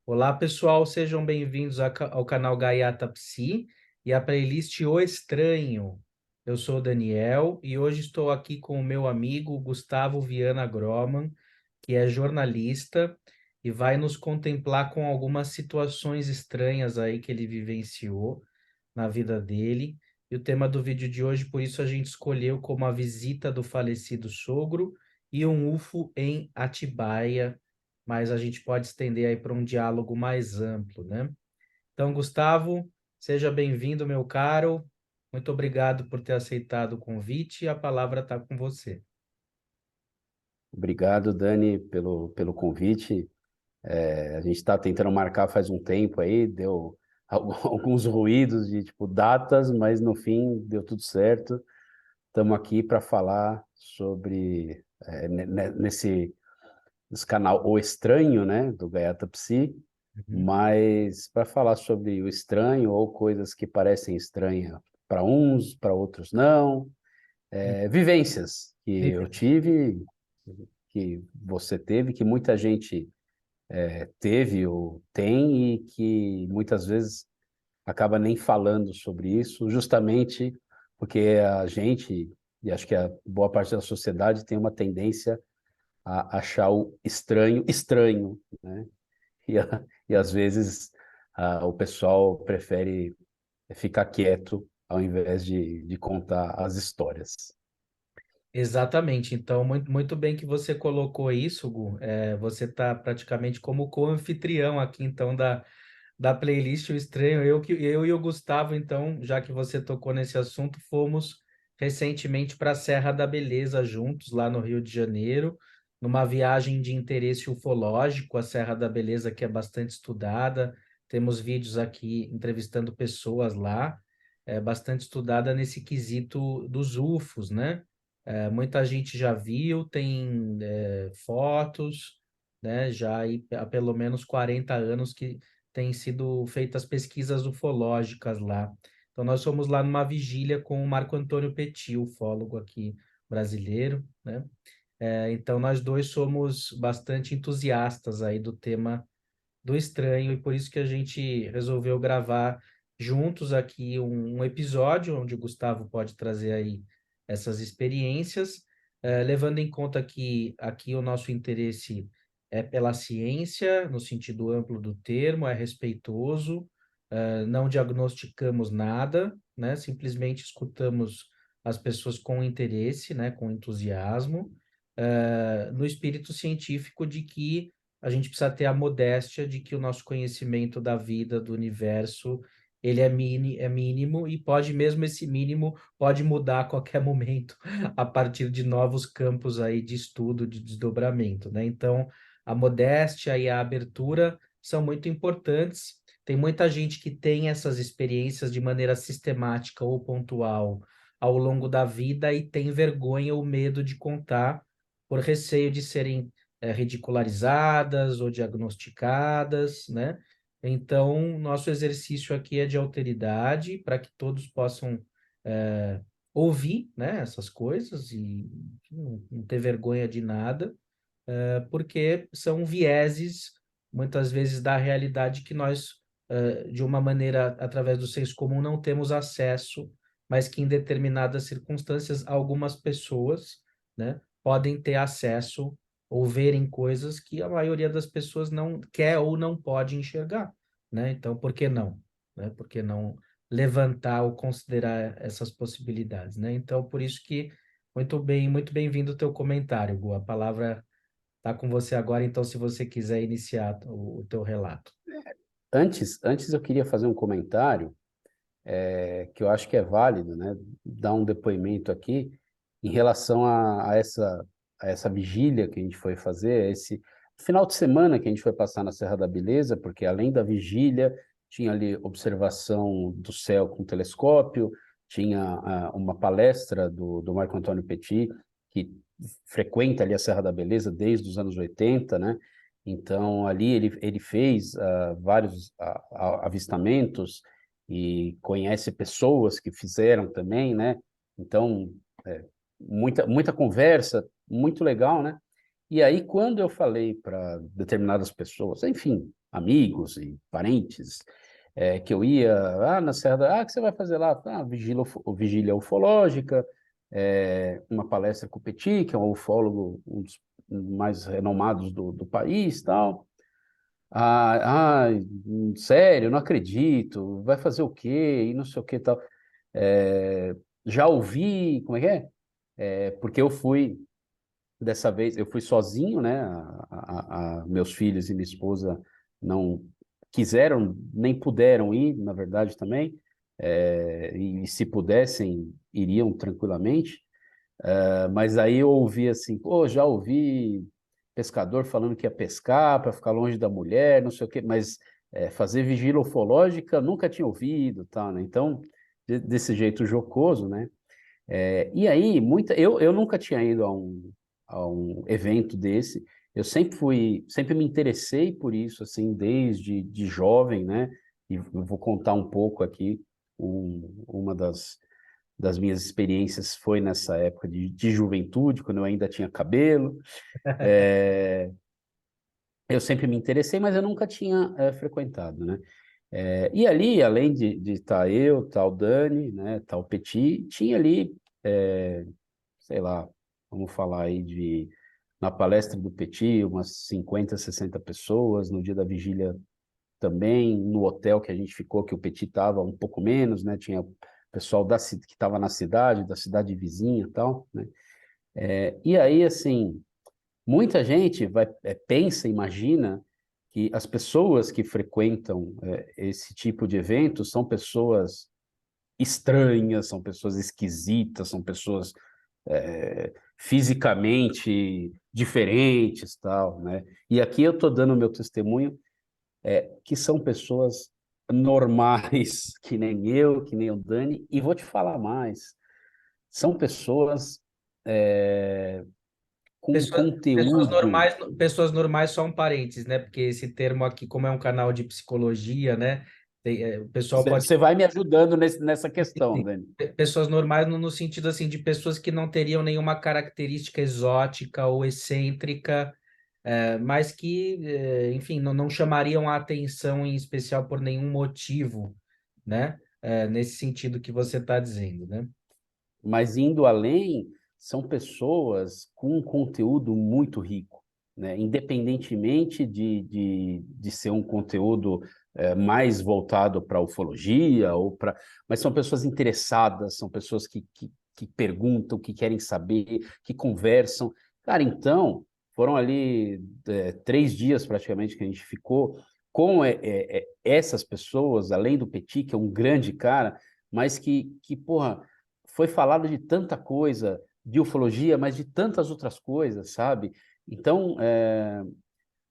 Olá, pessoal, sejam bem-vindos ao canal Gaiata Psi e à playlist O Estranho. Eu sou o Daniel e hoje estou aqui com o meu amigo Gustavo Viana Groman, que é jornalista e vai nos contemplar com algumas situações estranhas aí que ele vivenciou na vida dele. E o tema do vídeo de hoje, por isso a gente escolheu como a visita do falecido sogro e um UFO em Atibaia, mas a gente pode estender aí para um diálogo mais amplo, né? Então, Gustavo, seja bem-vindo, meu caro. Muito obrigado por ter aceitado o convite. A palavra está com você. Obrigado, Dani, pelo convite. A gente está tentando marcar faz um tempo aí, deu alguns ruídos de tipo datas, mas no fim deu tudo certo. Estamos aqui para falar sobre nesse canal O Estranho, né, do Gaiata Psi, Uhum. mas para falar sobre o estranho ou coisas que parecem estranhas para uns, para outros não, vivências que eu tive, que você teve, que muita gente teve ou tem e que muitas vezes acaba nem falando sobre isso, justamente porque a gente, e acho que a boa parte da sociedade tem uma tendência a achar o estranho estranho, né? E às vezes o pessoal prefere ficar quieto ao invés de contar as histórias. Exatamente. Então, muito bem que você colocou isso, Gu. Você está praticamente como co-anfitrião aqui, então, da playlist O Estranho. Eu e o Gustavo, então, já que você tocou nesse assunto, fomos recentemente para a Serra da Beleza juntos, lá no Rio de Janeiro, numa viagem de interesse ufológico, a Serra da Beleza, que é bastante estudada. Temos vídeos aqui entrevistando pessoas lá, bastante estudada nesse quesito dos UFOs, né? Muita gente já viu, tem fotos, né? Já há pelo menos 40 anos que têm sido feitas pesquisas ufológicas lá. Então, nós fomos lá numa vigília com o Marco Antônio Petit, ufólogo aqui brasileiro, né? Então, nós dois somos bastante entusiastas aí do tema do estranho e por isso que a gente resolveu gravar juntos aqui um episódio onde o Gustavo pode trazer aí essas experiências, levando em conta que aqui o nosso interesse é pela ciência, no sentido amplo do termo, é respeitoso, não diagnosticamos nada, né? Simplesmente escutamos as pessoas com interesse, né? Com entusiasmo, no espírito científico de que a gente precisa ter a modéstia de que o nosso conhecimento da vida, do universo, ele é mínimo e pode mesmo esse mínimo pode mudar a qualquer momento a partir de novos campos aí de estudo, de desdobramento, né? Então, a modéstia e a abertura são muito importantes. Tem muita gente que tem essas experiências de maneira sistemática ou pontual ao longo da vida e tem vergonha ou medo de contar por receio de serem ridicularizadas ou diagnosticadas, né? Então, nosso exercício aqui é de alteridade para que todos possam ouvir, né, essas coisas e não ter vergonha de nada, porque são vieses, muitas vezes, da realidade que nós, de uma maneira, através do senso comum, não temos acesso, mas que em determinadas circunstâncias, algumas pessoas, né, podem ter acesso ou verem coisas que a maioria das pessoas não quer ou não pode enxergar, né? Então, por que não? Né? Por que não levantar ou considerar essas possibilidades, né? Então, por isso que muito bem-vindo o teu comentário, Gu. A palavra tá com você agora, então, se você quiser iniciar o teu relato. Antes eu queria fazer um comentário que eu acho que é válido, né? Dar um depoimento aqui em relação a essa vigília que a gente foi fazer, esse final de semana que a gente foi passar na Serra da Beleza, porque além da vigília, tinha ali observação do céu com telescópio, tinha uma palestra do Marco Antônio Petit, que frequenta ali a Serra da Beleza desde os anos 80, né? Então, ali ele fez vários avistamentos, e conhece pessoas que fizeram também, né? Então, muita conversa, muito legal, né? E aí, quando eu falei para determinadas pessoas, enfim, amigos e parentes, que eu ia na Serra o que você vai fazer lá? Vigília ufológica, uma palestra com o Petit, que é um ufólogo, um dos mais renomados do país, tal. Sério, não acredito, vai fazer o quê? E não sei o que, tal. É, já ouvi, como é que é? Porque eu fui dessa vez eu fui sozinho, né? Meus filhos e minha esposa não quiseram, nem puderam ir, na verdade, também. E se pudessem, iriam tranquilamente. Mas aí eu ouvi assim, pô, já ouvi pescador falando que ia pescar para ficar longe da mulher, não sei o quê, mas fazer vigília ufológica nunca tinha ouvido, tá, né? Então, desse jeito jocoso, né? E aí, eu nunca tinha ido a um evento desse. Eu sempre me interessei por isso, assim, desde de jovem, né? E eu vou contar um pouco aqui. Uma das minhas experiências foi nessa época de juventude, quando eu ainda tinha cabelo. É, eu sempre me interessei, mas eu nunca tinha frequentado, né? E ali, além de estar eu, tal Dani, né, tal Petit, tinha ali sei lá, vamos falar aí na palestra do Petit, umas 50, 60 pessoas, no dia da vigília também, no hotel que a gente ficou, que o Petit estava um pouco menos, né? Tinha o pessoal que estava na cidade, da cidade vizinha e tal, né? E aí, assim, muita gente pensa, imagina que as pessoas que frequentam esse tipo de evento são pessoas estranhas, são pessoas esquisitas, são pessoas fisicamente diferentes, tal, né? E aqui eu estou dando o meu testemunho, que são pessoas normais, que nem eu, que nem o Dani, e vou te falar mais, são pessoas com conteúdo. Pessoas normais só um parênteses, né? Porque esse termo aqui, como é um canal de psicologia, né? O pessoal pode. Você vai me ajudando nessa questão, Dani. Pessoas normais no sentido assim de pessoas que não teriam nenhuma característica exótica ou excêntrica, mas que, enfim, não chamariam a atenção em especial por nenhum motivo, né? Nesse sentido que você está dizendo, né? Mas indo além, são pessoas com um conteúdo muito rico, né? Independentemente de ser um conteúdo mais voltado para ufologia, mas são pessoas interessadas, são pessoas que perguntam, que querem saber, que conversam. Cara, então, foram ali 3 dias praticamente que a gente ficou com essas pessoas, além do Petit, que é um grande cara, mas porra, foi falado de tanta coisa, de ufologia, mas de tantas outras coisas, sabe? Então,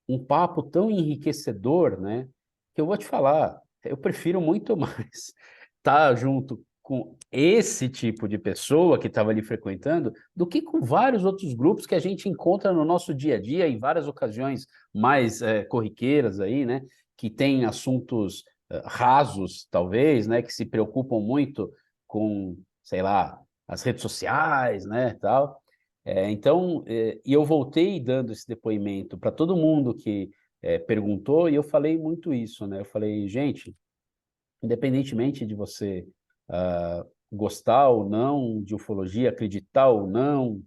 um papo tão enriquecedor, né? Que eu vou te falar, eu prefiro muito mais estar junto com esse tipo de pessoa que estava ali frequentando do que com vários outros grupos que a gente encontra no nosso dia a dia, em várias ocasiões mais corriqueiras aí, né? Que tem assuntos rasos, talvez, né? Que se preocupam muito com, sei lá, as redes sociais, né? Tal. Então, e eu voltei dando esse depoimento para todo mundo que perguntou, e eu falei muito isso, né? Eu falei, gente, independentemente de você gostar ou não de ufologia, acreditar ou não,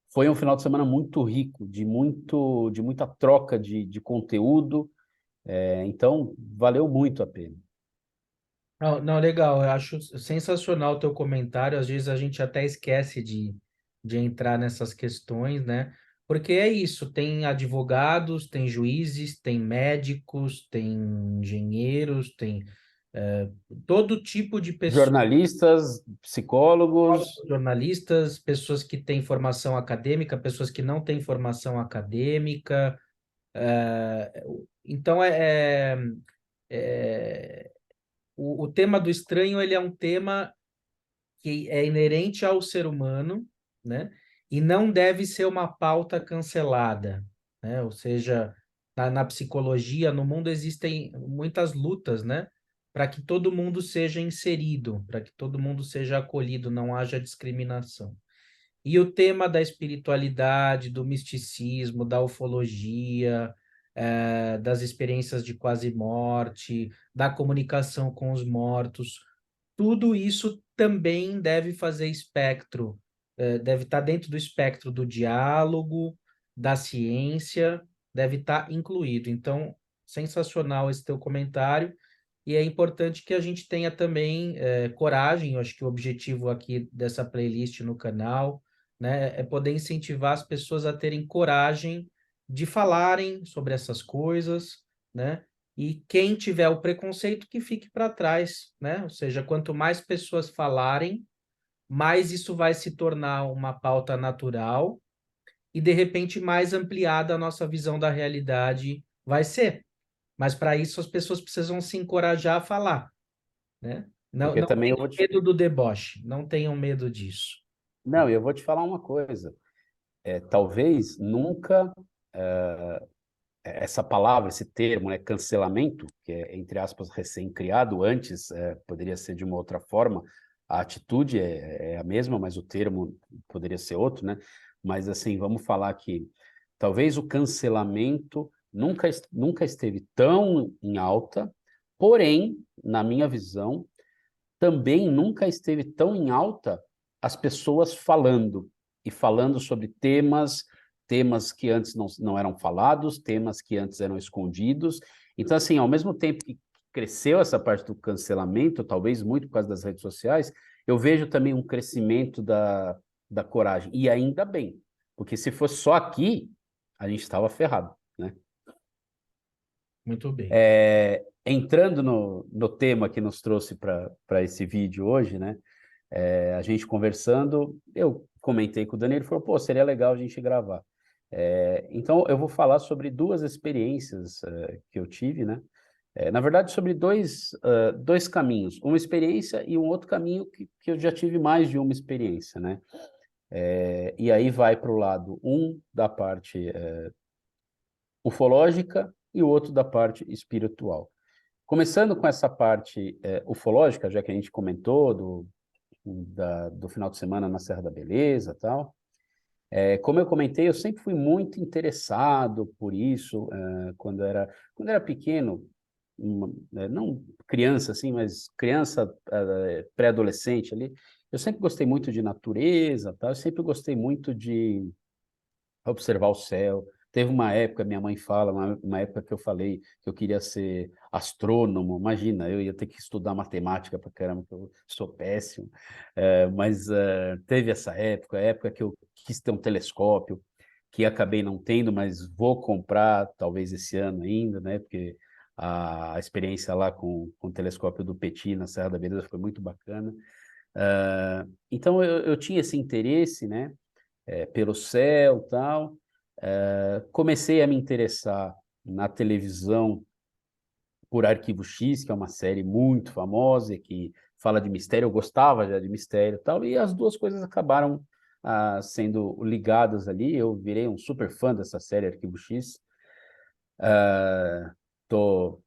foi um final de semana muito rico, de muita troca de conteúdo, então valeu muito a pena. Não, não, legal, eu acho sensacional o teu comentário. Às vezes a gente até esquece de entrar nessas questões, né? Porque é isso, tem advogados, tem juízes, tem médicos, tem engenheiros, tem eh, todo tipo de pessoas, Jornalistas, psicólogos, jornalistas, pessoas que têm formação acadêmica, pessoas que não têm formação acadêmica. Então, é, o tema do estranho, ele é um tema que é inerente ao ser humano, né? E não deve ser uma pauta cancelada, né? Ou seja, na psicologia, no mundo existem muitas lutas, né? Para que todo mundo seja inserido, para que todo mundo seja acolhido, não haja discriminação. E o tema da espiritualidade, do misticismo, da ufologia, das experiências de quase morte, da comunicação com os mortos, tudo isso também deve fazer espectro, deve estar dentro do espectro do diálogo, da ciência, deve estar incluído. Então, sensacional esse teu comentário. E é importante que a gente tenha também coragem, eu acho que o objetivo aqui dessa playlist no canal, né, é poder incentivar as pessoas a terem coragem de falarem sobre essas coisas, né? E quem tiver o preconceito que fique para trás, né? Ou seja, quanto mais pessoas falarem, mais isso vai se tornar uma pauta natural e de repente mais ampliada a nossa visão da realidade vai ser. Mas para isso as pessoas precisam se encorajar a falar, né? Não, Porque não também eu tenham vou te... medo do deboche, não tenham medo disso. Não, eu vou te falar uma coisa. Talvez nunca essa palavra, esse termo, né, cancelamento, que é, entre aspas, recém-criado, antes poderia ser de uma outra forma, a atitude é a mesma, mas o termo poderia ser outro, né? Mas, assim, vamos falar que talvez o cancelamento nunca esteve tão em alta, porém, na minha visão, também nunca esteve tão em alta as pessoas falando, e falando sobre temas que antes não eram falados, temas que antes eram escondidos. Então, assim, ao mesmo tempo que cresceu essa parte do cancelamento, talvez muito por causa das redes sociais, eu vejo também um crescimento da coragem. E ainda bem, porque se fosse só aqui, a gente estava ferrado, né? Muito bem. Entrando no tema que nos trouxe para esse vídeo hoje, né? A gente conversando, eu comentei com o Daniel, ele falou, pô, seria legal a gente gravar. Então, eu vou falar sobre duas experiências que eu tive, né? Na verdade, sobre dois caminhos, uma experiência e um outro caminho que eu já tive mais de uma experiência, né? E aí vai para o lado da parte ufológica e o outro da parte espiritual. Começando com essa parte ufológica, já que a gente comentou do final de semana na Serra da Beleza, tal. Como eu comentei, eu sempre fui muito interessado por isso, quando era pequeno, não criança assim, mas criança pré-adolescente ali, eu sempre gostei muito de natureza, tal. Eu sempre gostei muito de observar o céu. Teve uma época, minha mãe fala, uma época que eu falei que eu queria ser astrônomo. Imagina, eu ia ter que estudar matemática para caramba, que eu sou péssimo. Mas teve essa época, a época que eu quis ter um telescópio, que acabei não tendo, mas vou comprar talvez esse ano ainda, né? Porque a experiência lá com o telescópio do Petit na Serra da Beleza foi muito bacana. Então eu tinha esse interesse, né? Pelo céu, tal. Comecei a me interessar na televisão por Arquivo X, que é uma série muito famosa e que fala de mistério. Eu gostava já de mistério, e tal, e as duas coisas acabaram sendo ligadas ali. Eu virei um super fã dessa série Arquivo X. Estou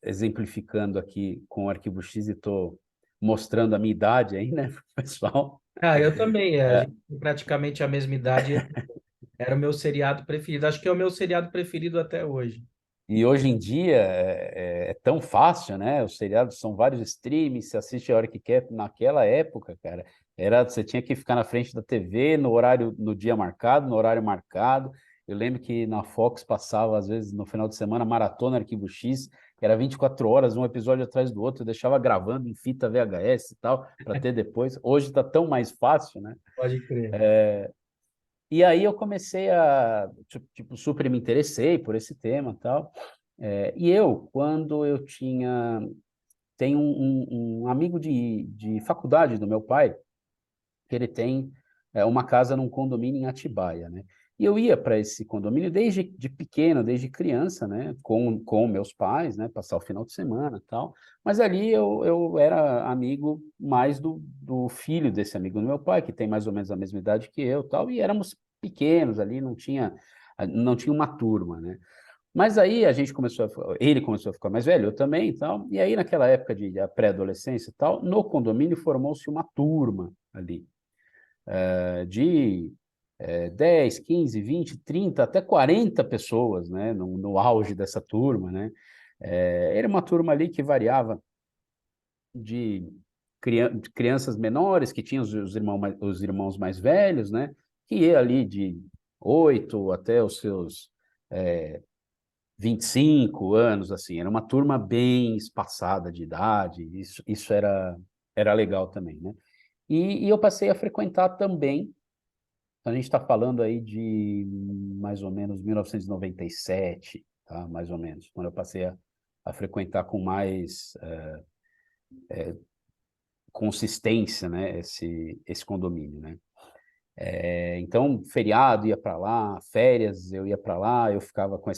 exemplificando aqui com o Arquivo X e estou mostrando a minha idade aí, né, pessoal? Ah, eu também. A gente tem praticamente a mesma idade. Era o meu seriado preferido. Acho que é o meu seriado preferido até hoje. E hoje em dia é tão fácil, né? Os seriados são vários streams, você assiste a hora que quer. Naquela época, cara, você tinha que ficar na frente da TV no horário, no dia marcado, no horário marcado. Eu lembro que na Fox passava, às vezes, no final de semana, Maratona Arquivo X, que era 24 horas, um episódio atrás do outro. Eu deixava gravando em fita VHS e tal, para ter depois. Hoje está tão mais fácil, né? Pode crer. E aí eu comecei tipo, super me interessei por esse tema e tal. E eu, quando eu tenho um amigo de faculdade do meu pai, que ele tem uma casa num condomínio em Atibaia, né? E eu ia para esse condomínio desde de pequeno, desde criança, né? Com meus pais, né? Passar o final de semana e tal. Mas ali eu era amigo mais do filho desse amigo do meu pai, que tem mais ou menos a mesma idade que eu, tal. E éramos pequenos ali, não tinha uma turma, né? Mas aí ele começou a ficar mais velho, eu também e tal. E aí naquela época de pré-adolescência e tal, no condomínio formou-se uma turma ali. de 10, 15, 20, 30, até 40 pessoas, né, no auge dessa turma, né? Era uma turma ali que variava de de crianças menores, que tinham os irmãos mais velhos, né? Que ia ali de 8 até os seus 25 anos, assim. Era uma turma bem espaçada de idade, isso era legal também, né? E eu passei a frequentar também, a gente está falando aí de mais ou menos 1997, tá? Mais ou menos, quando eu passei a frequentar com mais consistência, né, esse condomínio, né? Então, feriado ia para lá, férias eu ia para lá, eu ficava com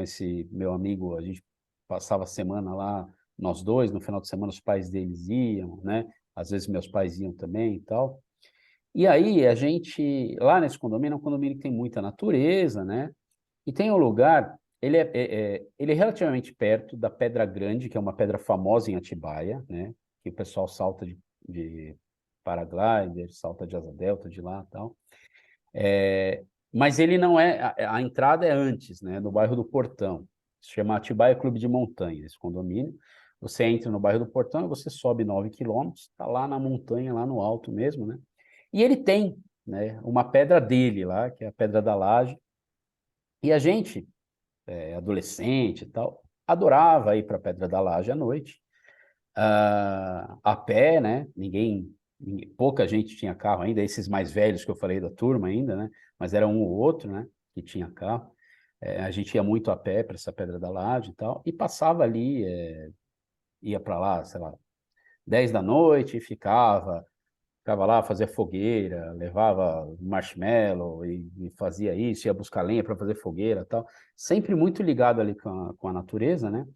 esse meu amigo, a gente passava a semana lá, nós dois, no final de semana os pais deles iam, né? Às vezes meus pais iam também e tal. E aí a gente, lá nesse condomínio, é um condomínio que tem muita natureza, né? E tem um lugar, ele é relativamente perto da Pedra Grande, que é uma pedra famosa em Atibaia, né? Que o pessoal salta de paraglider, salta de asa delta de lá e tal. Mas ele não é, a entrada é antes, né? No bairro do Portão. Se chama Atibaia Clube de Montanha, esse condomínio. Você entra no bairro do Portão e você sobe 9 quilômetros, está lá na montanha, lá no alto mesmo, né? E ele tem, né, uma pedra dele lá, que é a Pedra da Laje. E a gente, adolescente e tal, adorava ir para a Pedra da Laje à noite, a pé, né? Pouca gente tinha carro ainda, esses mais velhos que eu falei da turma ainda, né? Mas era um ou outro, né? Que tinha carro. A gente ia muito a pé para essa Pedra da Laje e tal, e passava ali, ia para lá, sei lá, 10 da noite, e ficava lá, fazia fogueira, levava marshmallow e fazia isso, ia buscar lenha para fazer fogueira e tal. Sempre muito ligado ali com a natureza, né?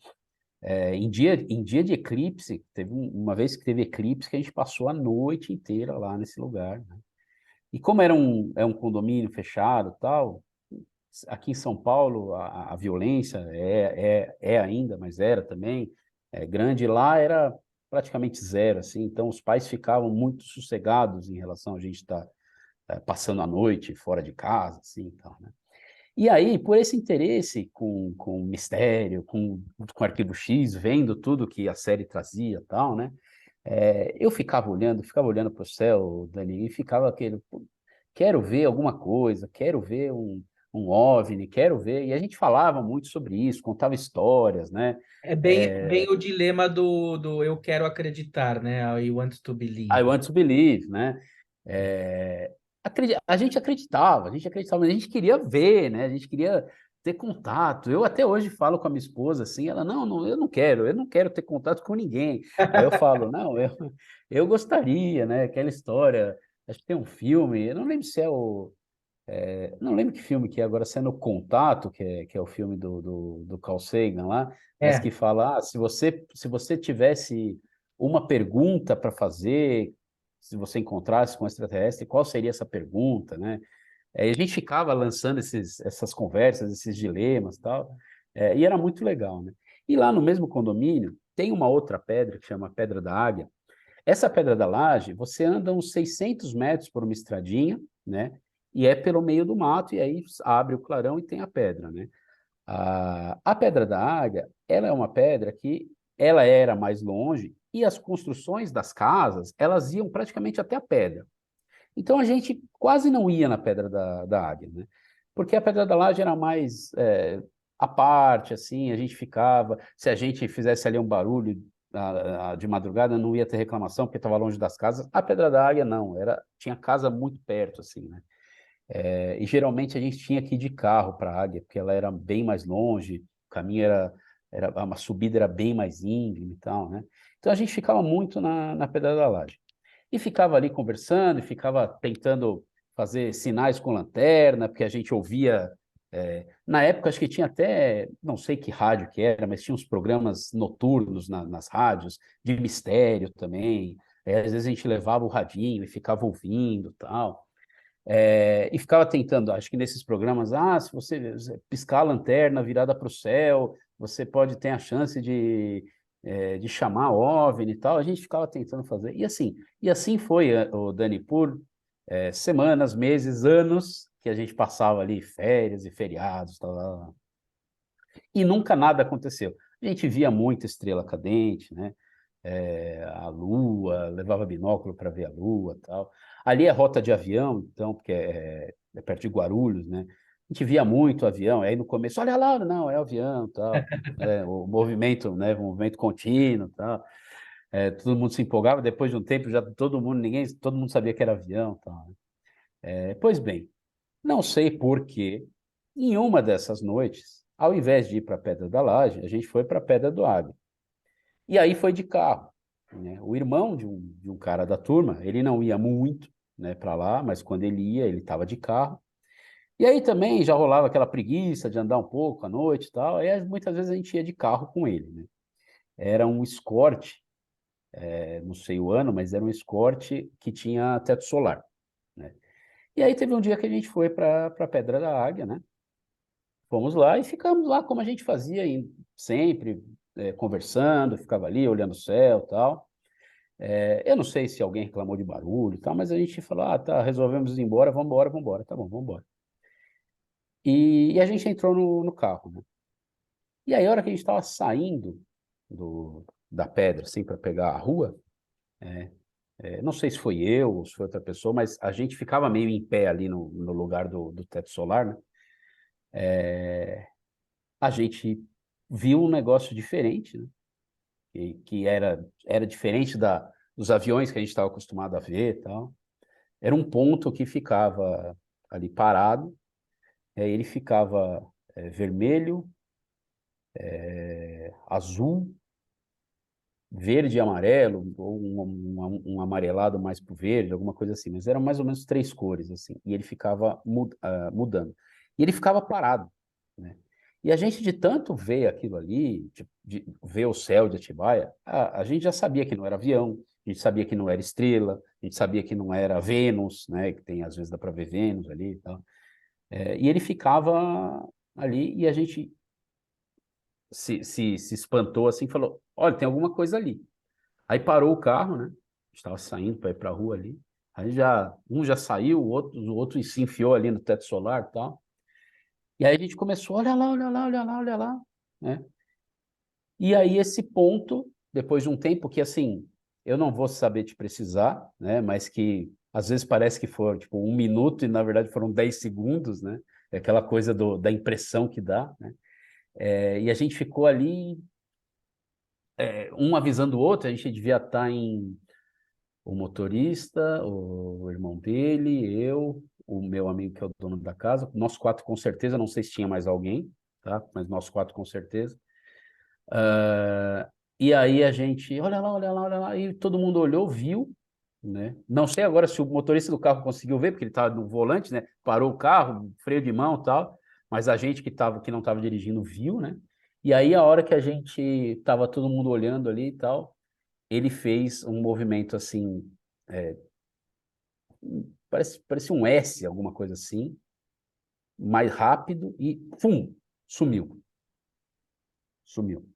Em dia de eclipse, teve uma vez que teve eclipse que a gente passou a noite inteira lá nesse lugar, né? E como é um condomínio fechado e tal, aqui em São Paulo a violência é ainda, mas era também, grande. Lá era praticamente zero, assim, então os pais ficavam muito sossegados em relação a gente estar passando a noite fora de casa, assim, tal, né? E aí, por esse interesse com mistério, com Arquivo X, vendo tudo que a série trazia e tal, né? Eu ficava olhando para o céu, Dani, e ficava aquele, pô, quero ver alguma coisa, quero ver um OVNI, quero ver. E a gente falava muito sobre isso, contava histórias, né? É bem o dilema do eu quero acreditar, né? I want to I believe. want to believe, né? É, a gente acreditava, mas a gente queria ver, né? A gente queria ter contato. Eu até hoje falo com a minha esposa assim, ela, não, não, eu não quero ter contato com ninguém. Aí eu falo, não, eu gostaria, né? Aquela história, acho que tem um filme, eu não lembro se é não lembro que filme que é agora, se é No Contato, que é o filme do Carl Sagan lá, mas É, que fala, se você tivesse uma pergunta para fazer, se você encontrasse com um extraterrestre, qual seria essa pergunta, né? E a gente ficava lançando essas conversas, esses dilemas e tal, e era muito legal, né? E lá no mesmo condomínio, tem uma outra pedra que chama Pedra da Águia. Essa Pedra da Laje, você anda uns 600 metros por uma estradinha, né? E é pelo meio do mato, e aí abre o clarão e tem a pedra, né? A Pedra da Águia, ela é uma pedra que ela era mais longe, e as construções das casas, elas iam praticamente até a pedra. Então a gente quase não ia na Pedra da Águia, né? Porque a Pedra da Laje era mais à parte, assim, a gente ficava. Se a gente fizesse ali um barulho de madrugada, não ia ter reclamação, porque estava longe das casas. A Pedra da Águia não, tinha casa muito perto, assim, né? E geralmente a gente tinha que ir de carro para a Águia, porque ela era bem mais longe, o caminho uma subida era bem mais íngreme e tal, né? Então a gente ficava muito na Pedra da Laje. E ficava ali conversando, e ficava tentando fazer sinais com lanterna, porque a gente ouvia. Na época, acho que tinha até, não sei que rádio que era, mas tinha uns programas noturnos nas rádios, de mistério também. Às vezes a gente levava o radinho e ficava ouvindo tal. E ficava tentando, acho que nesses programas, se você piscar a lanterna virada para o céu, você pode ter a chance de chamar OVNI e tal. A gente ficava tentando fazer. E assim foi, o Dani, por semanas, meses, anos que a gente passava ali, férias e feriados, tal, tal, tal. E nunca nada aconteceu. A gente via muita estrela cadente, né? A lua, levava binóculo para ver a lua, tal. Ali é rota de avião, então, porque é perto de Guarulhos, né? A gente via muito avião, aí no começo, olha lá, não, é avião, tal. O movimento, né? O movimento contínuo, tal. Todo mundo se empolgava, depois de um tempo já todo mundo sabia que era avião, tal. Pois bem, não sei por quê, em uma dessas noites, ao invés de ir para a Pedra da Laje, a gente foi para a Pedra do Águia. E aí foi de carro, né? O irmão de um cara da turma, ele não ia muito, né, para lá, mas quando ele ia, ele estava de carro. E aí também já rolava aquela preguiça de andar um pouco à noite e tal, aí muitas vezes a gente ia de carro com ele, né? Era um Escort, não sei o ano, mas era um Escort que tinha teto solar, né? E aí teve um dia que a gente foi para a Pedra da Águia, né? Fomos lá e ficamos lá como a gente fazia sempre, conversando, ficava ali olhando o céu e tal. Eu não sei se alguém reclamou de barulho e tal, mas a gente falou, ah, tá, resolvemos ir embora, vamos embora, vamos embora, tá bom, vamos embora. E a gente entrou no carro, né? E aí, a hora que a gente estava saindo da pedra, assim, para pegar a rua, não sei se foi eu ou se foi outra pessoa, mas a gente ficava meio em pé ali no lugar do teto solar, né? A gente viu um negócio diferente, né? Que era diferente dos aviões que a gente estava acostumado a ver e tal. Era um ponto que ficava ali parado, ele ficava vermelho, azul, verde e amarelo, ou um amarelado mais para o verde, alguma coisa assim, mas eram mais ou menos três cores, assim, e ele ficava mudando. E ele ficava parado, né? E a gente, de tanto ver aquilo ali, de ver o céu de Atibaia, a gente já sabia que não era avião, a gente sabia que não era estrela, a gente sabia que não era Vênus, né? Que tem, às vezes dá para ver Vênus ali e tal. E ele ficava ali e a gente se espantou assim, falou: olha, tem alguma coisa ali. Aí parou o carro, né? Estava saindo para ir para a rua ali. Aí um já saiu, o outro se enfiou ali no teto solar e tal. E aí a gente começou, olha lá, olha lá, olha lá, olha lá, né? E aí esse ponto, depois de um tempo que assim, eu não vou saber te precisar, né? Mas que às vezes parece que foi tipo 1 minuto e na verdade foram 10 segundos, né? É aquela coisa da impressão que dá, né? E a gente ficou ali, um avisando o outro, a gente devia estar em o motorista, o irmão dele, eu, o meu amigo que é o dono da casa, nós quatro com certeza, não sei se tinha mais alguém, tá? Mas nós quatro com certeza. E aí a gente, olha lá, olha lá, olha lá, e todo mundo olhou, viu, né? Não sei agora se o motorista do carro conseguiu ver, porque ele estava no volante, né? Parou o carro, freio de mão e tal, mas a gente que não estava dirigindo viu, né? E aí a hora que a gente estava todo mundo olhando ali e tal, ele fez um movimento assim, é, parece um S, alguma coisa assim, mais rápido e, fum, sumiu. Sumiu,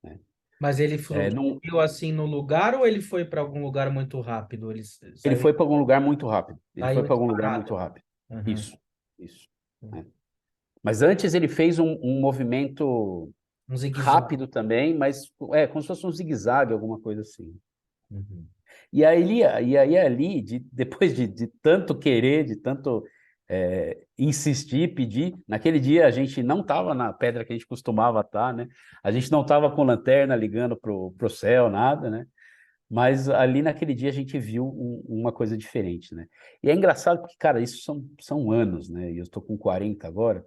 né? Mas ele Não, subiu assim no lugar ou ele foi para algum lugar muito rápido? Ele ele saiu, foi para algum lugar muito rápido. Ele foi saiu para algum lugar muito disparado. rápido. Uhum. Isso, isso. Né? Mas antes ele fez um movimento Um zigue-zague. rápido também, mas como se fosse um zigue-zague, alguma coisa assim. Uhum. E aí ali, depois de tanto querer, de tanto insistir, pedir, naquele dia a gente não estava na pedra que a gente costumava estar, né? A gente não estava com lanterna ligando pro céu, nada, né? Mas ali naquele dia a gente viu uma coisa diferente, né? E é engraçado porque, cara, isso são anos, né? E eu estou com 40 agora,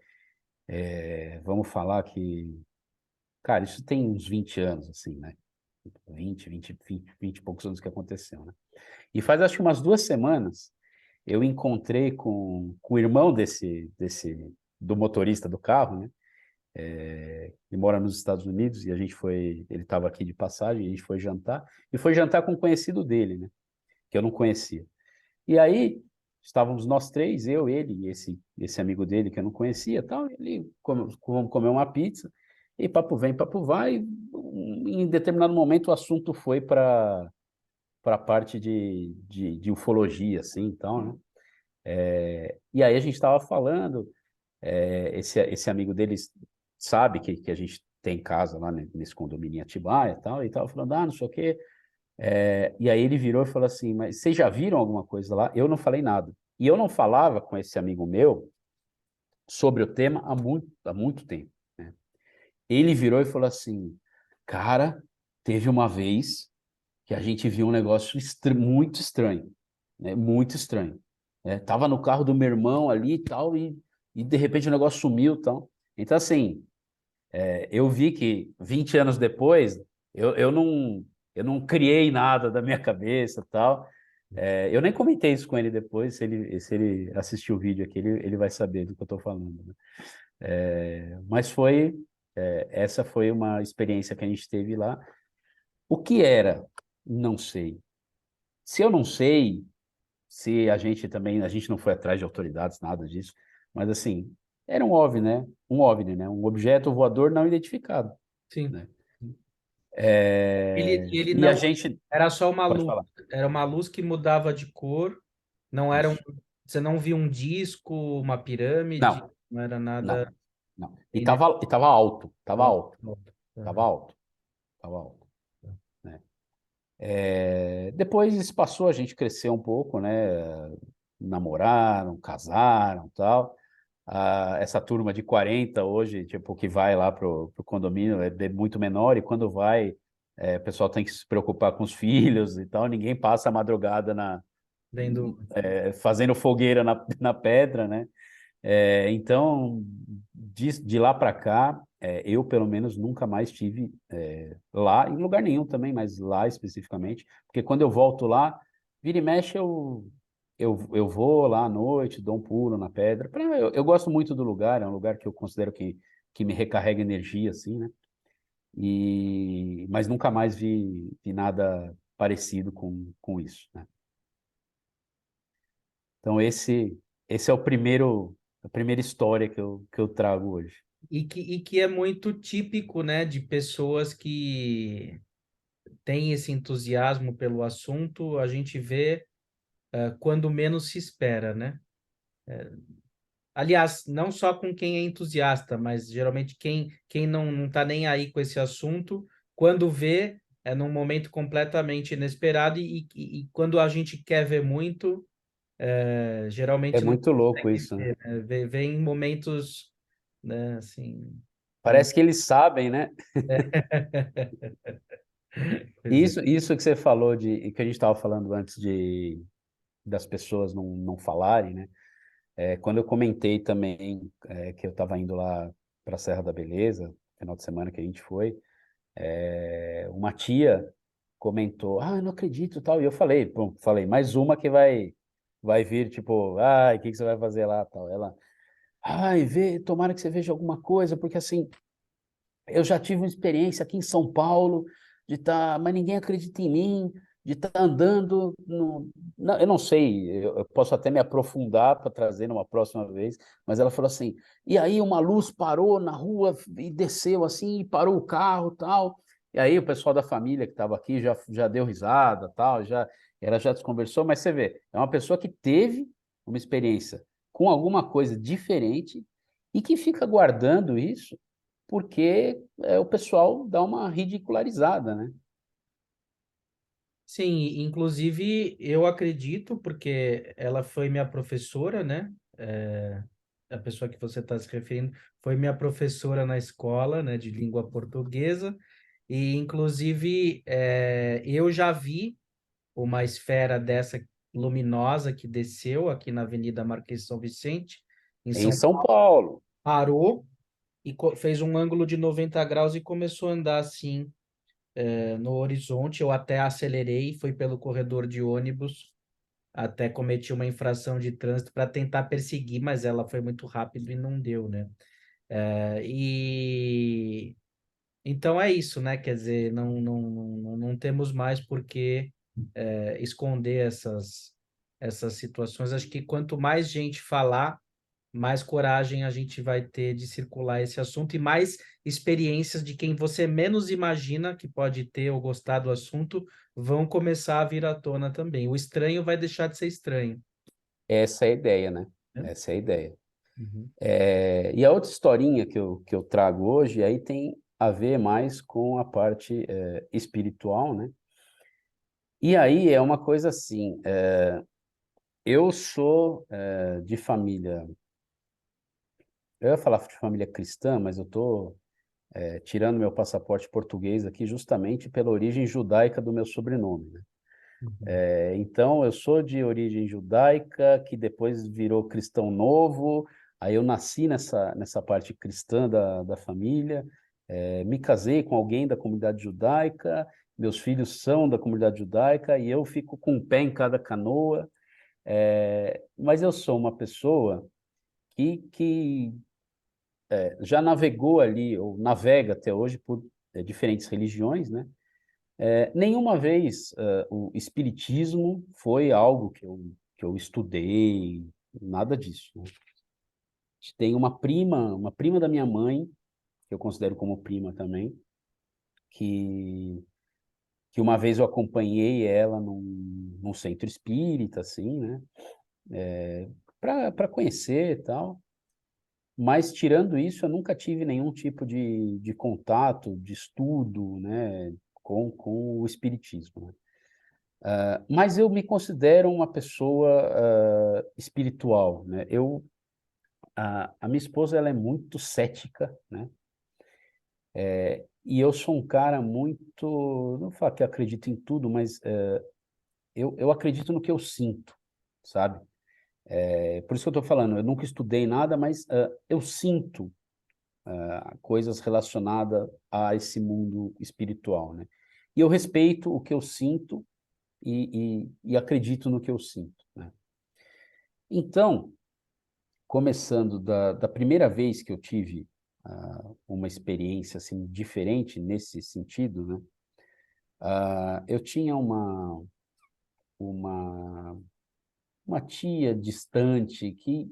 vamos falar que, cara, isso tem uns 20 anos, assim, né? 20 e poucos anos que aconteceu, né? E faz acho que umas 2 semanas eu encontrei com o irmão do motorista do carro, né? Ele mora nos Estados Unidos e ele estava aqui de passagem, a gente foi jantar, e foi jantar com um conhecido dele, né? Que eu não conhecia. E aí estávamos nós três, eu, ele e esse amigo dele que eu não conhecia, tal, e ele vamos comer uma pizza, e papo vem, papo vai, em determinado momento o assunto foi para a parte de ufologia, assim, então, né? E aí a gente estava falando, esse amigo deles sabe que a gente tem casa lá nesse condomínio em Atibaia e tal, e estava falando, não sei o quê. E aí ele virou e falou assim, mas vocês já viram alguma coisa lá? Eu não falei nada. E eu não falava com esse amigo meu sobre o tema há muito tempo, né? Ele virou e falou assim, cara, teve uma vez que a gente viu um negócio muito estranho, né? Muito estranho. Tava no carro do meu irmão ali e tal, e de repente o negócio sumiu e tal. Então, assim, eu vi que 20 anos depois, eu, eu não, eu não criei nada da minha cabeça e tal. Eu nem comentei isso com ele depois, se ele assistir o vídeo aqui, ele vai saber do que eu estou falando, né? Mas essa foi uma experiência que a gente teve lá. O que era? Não sei. Se eu não sei, se a gente também, a gente não foi atrás de autoridades, nada disso, mas assim, era um OVNI, né? Um OVNI, né? Um objeto voador não identificado, Sim. né? Ele E a não gente, era só uma pode luz, falar, era uma luz que mudava de cor, não era um, isso. você não via um disco, uma pirâmide, Não, não era nada. não, não. E ine- tava alto, tava Ó, alto, ó, tava aham. alto, tava alto, né? Depois isso passou, a gente cresceu um pouco, né? Namoraram, casaram, tal. Essa turma de 40 hoje, tipo, que vai lá pro condomínio é muito menor, e quando vai, o pessoal tem que se preocupar com os filhos e tal, ninguém passa a madrugada Vendo. fazendo fogueira na pedra, né? Então, de lá para cá, eu pelo menos nunca mais tive lá, em lugar nenhum também, mas lá especificamente, porque quando eu volto lá, vira e mexe, eu vou lá à noite, dou um pulo na pedra. Eu gosto muito do lugar, é um lugar que eu considero que me recarrega energia, assim, né? Mas nunca mais vi nada parecido com isso, né? Então, esse é a primeira história que eu trago hoje. E que é muito típico, né, de pessoas que têm esse entusiasmo pelo assunto, a gente vê quando menos se espera, né? Aliás, não só com quem é entusiasta, mas geralmente quem não está nem aí com esse assunto, quando vê, é num momento completamente inesperado, e quando a gente quer ver muito, É geralmente não muito louco consegue isso, né? ver, né? Vê em momentos, né, assim, em- Parece que eles sabem, né? Pois é. Isso que você falou que a gente estava falando antes das pessoas não falarem, né? Quando eu comentei também que eu estava indo lá para a Serra da Beleza, final de semana que a gente foi, uma tia comentou, eu não acredito, tal, e eu falei, pô, falei, mais uma que vai vir, tipo, o que que você vai fazer lá, tal, ela, tomara que você veja alguma coisa, porque assim, eu já tive uma experiência aqui em São Paulo de estar, mas ninguém acredita em mim, de estar andando no, não, eu não sei, eu posso até me aprofundar para trazer numa próxima vez, mas ela falou assim, e aí uma luz parou na rua e desceu assim, e parou o carro, tal. E aí o pessoal da família que estava aqui já deu risada, tal, ela já desconversou, mas você vê, é uma pessoa que teve uma experiência com alguma coisa diferente e que fica guardando isso porque o pessoal dá uma ridicularizada, né? Sim, inclusive eu acredito, porque ela foi minha professora, né? A pessoa que você está se referindo foi minha professora na escola, né, de língua portuguesa, e inclusive eu já vi uma esfera dessa luminosa que desceu aqui na Avenida Marquês de São Vicente, em Em São São Paulo, Paulo, parou e fez um ângulo de 90 graus e começou a andar assim no horizonte. Eu até acelerei, fui pelo corredor de ônibus, até cometi uma infração de trânsito para tentar perseguir, mas ela foi muito rápido e não deu, né? E então é isso, né? Quer dizer, não temos mais por que esconder essas situações. Acho que quanto mais gente falar, mais coragem a gente vai ter de circular esse assunto e mais experiências de quem você menos imagina que pode ter ou gostar do assunto vão começar a vir à tona também. O estranho vai deixar de ser estranho, Essa é a ideia, né? né? Essa é a ideia. Uhum, E a outra historinha que eu trago hoje, aí tem a ver mais com a parte espiritual, né? E aí é uma coisa assim, eu sou de família, eu ia falar de família cristã, mas eu estou tirando meu passaporte português aqui justamente pela origem judaica do meu sobrenome, né? uhum. Então, eu sou de origem judaica, que depois virou cristão novo, aí eu nasci nessa parte cristã da família, me casei com alguém da comunidade judaica, meus filhos são da comunidade judaica, e eu fico com um pé em cada canoa, mas eu sou uma pessoa que já navegou ali, ou navega até hoje por diferentes religiões, né? Nenhuma vez o espiritismo foi algo que eu estudei, nada disso, né? Tem uma prima da minha mãe, que eu considero como prima também, que, que uma vez eu acompanhei ela num centro espírita, assim, né? Para conhecer e tal. Mas, tirando isso, eu nunca tive nenhum tipo de contato, de estudo, né? Com o espiritismo, né? Mas eu me considero uma pessoa espiritual, né? A minha esposa, ela é muito cética, né? E eu sou um cara muito, não vou falar que acredito em tudo, mas eu acredito no que eu sinto, sabe? Por isso que eu estou falando, eu nunca estudei nada, mas eu sinto coisas relacionadas a esse mundo espiritual, né? E eu respeito o que eu sinto e acredito no que eu sinto, né? Então, começando da primeira vez que eu tive uma experiência assim diferente nesse sentido, né? Eu tinha uma uma tia distante que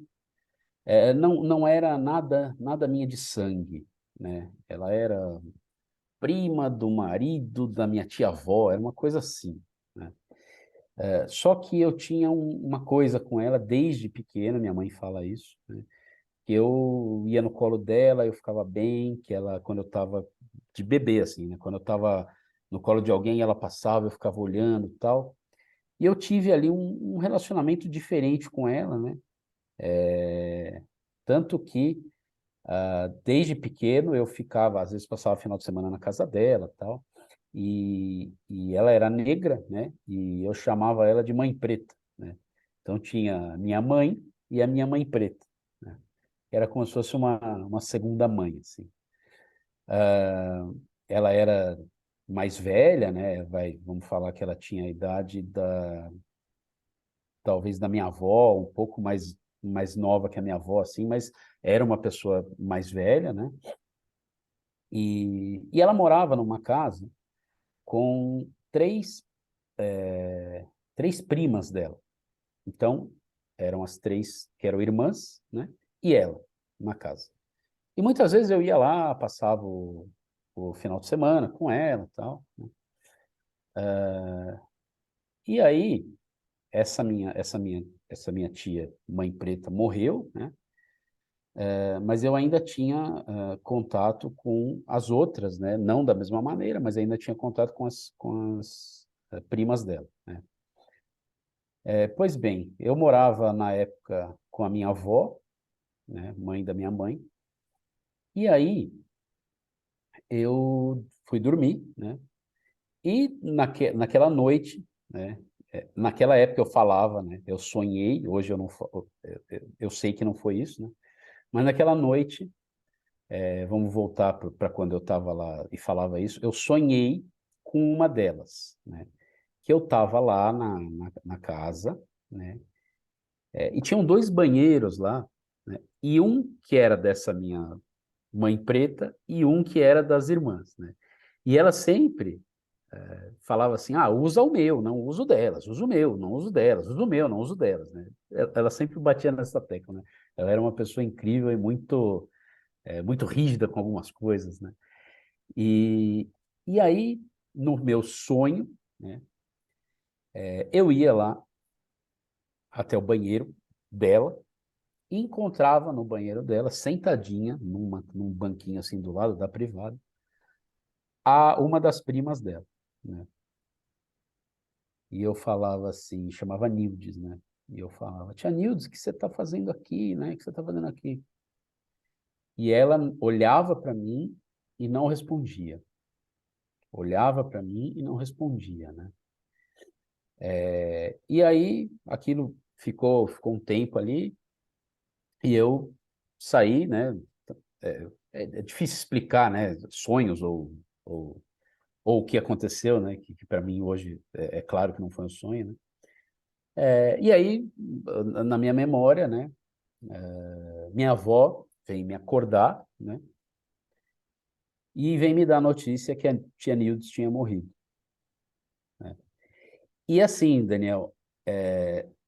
não era nada minha de sangue, né? Ela era prima do marido da minha tia-avó, era uma coisa assim, né? Só que eu tinha uma coisa com ela desde pequena, minha mãe fala isso, né? Que eu ia no colo dela, eu ficava bem, que ela, quando eu estava de bebê, assim, né? Quando eu estava no colo de alguém, ela passava, eu ficava olhando e tal. E eu tive ali um relacionamento diferente com ela, né? Tanto que, desde pequeno, eu ficava, às vezes passava final de semana na casa dela, tal. E ela era negra, né? E eu chamava ela de mãe preta, né? Então tinha a minha mãe e a minha mãe preta, né? Era como se fosse uma segunda mãe, assim. Ela era mais velha, né? Vamos falar que ela tinha a idade talvez da minha avó, um pouco mais nova que a minha avó, assim, mas era uma pessoa mais velha, né? E ela morava numa casa com três primas dela. Então, eram as três que eram irmãs, né? E ela, na casa. E muitas vezes eu ia lá, passava o final de semana com ela e tal, né? E aí, essa minha tia, mãe preta, morreu, né? Mas eu ainda tinha contato com as outras, né? Não da mesma maneira, mas ainda tinha contato com as primas dela, né? Pois bem, eu morava na época com a minha avó, né? Mãe da minha mãe, e aí eu fui dormir, né? E naquela noite, né? Naquela época eu falava, né? Eu sonhei, hoje eu não, eu sei que não foi isso, né? Mas naquela noite, vamos voltar para quando eu estava lá e falava isso, eu sonhei com uma delas, né? Que eu estava lá na casa, né? E tinham dois banheiros lá, né? E um que era dessa minha mãe preta e um que era das irmãs, né? E ela sempre falava assim, usa o meu, não uso delas, usa o meu, não uso delas, usa o meu, não uso delas, né? Ela sempre batia nessa tecla, né? Ela era uma pessoa incrível e muito, muito rígida com algumas coisas, né? E, e aí, no meu sonho, né, eu ia lá até o banheiro dela e encontrava no banheiro dela, sentadinha, num banquinho assim do lado da privada, uma das primas dela, né? E eu falava assim, chamava Nildes, né? E eu falava, tia Nildes, o que você está fazendo aqui, né? O que você está fazendo aqui? E ela olhava para mim e não respondia. Olhava para mim e não respondia, né? E aí aquilo ficou um tempo ali e eu saí, né? É difícil explicar, né? Sonhos ou, ou o que aconteceu, né? Que para mim hoje é claro que não foi um sonho, né? E aí, na minha memória, né? Minha avó vem me acordar, né? E vem me dar a notícia que a tia Nildes tinha morrido, né? E assim, Daniel,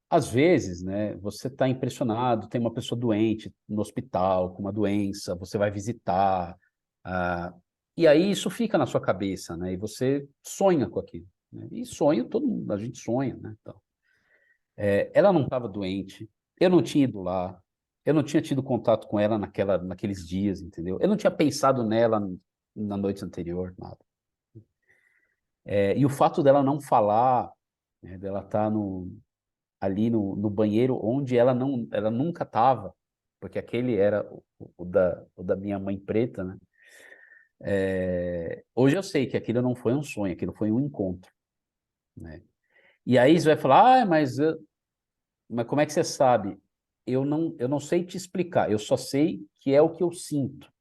às vezes, né, você está impressionado, tem uma pessoa doente no hospital, com uma doença, você vai visitar, ah, e aí isso fica na sua cabeça, né, e você sonha com aquilo, né, e sonho, todo mundo, a gente sonha, né, então, ela não estava doente, eu não tinha ido lá, eu não tinha tido contato com ela naqueles dias, entendeu? Eu não tinha pensado nela na noite anterior, nada. E o fato dela não falar, né, dela estar ali no banheiro onde ela nunca estava, porque aquele era o da minha mãe preta, né? Hoje eu sei que aquilo não foi um sonho, aquilo foi um encontro, né? E aí você vai falar, mas como é que você sabe? Eu não sei te explicar, eu só sei que é o que eu sinto.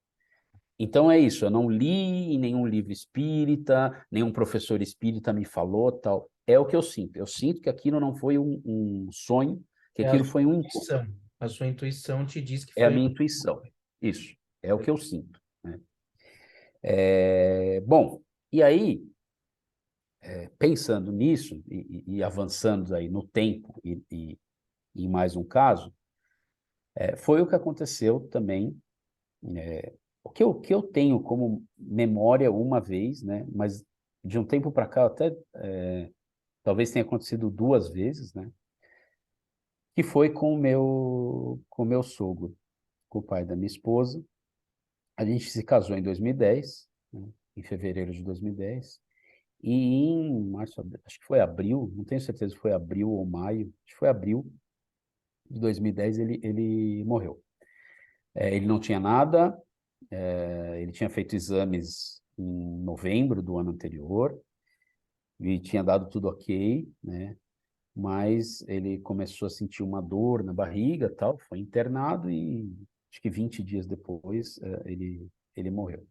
Então é isso, eu não li em nenhum livro espírita, nenhum professor espírita me falou, tal. É o que eu sinto. Eu sinto que aquilo não foi um sonho, que É a aquilo sua foi um encontro. intuição. A sua intuição te diz que É a foi. minha intuição. Isso. É o que eu sinto, né? Bom, e aí, pensando nisso e avançando aí no tempo e em mais um caso, foi o que aconteceu também. O que eu tenho como memória uma vez, né? Mas de um tempo para cá, até talvez tenha acontecido duas vezes, né? Que foi com o meu sogro, com o pai da minha esposa. A gente se casou em 2010, né? Em fevereiro de 2010. E em março, acho que foi abril, não tenho certeza se foi abril ou maio, acho que foi abril de 2010 ele morreu. Ele não tinha nada, ele tinha feito exames em novembro do ano anterior e tinha dado tudo ok, né? Mas ele começou a sentir uma dor na barriga, tal, foi internado e acho que 20 dias depois ele morreu.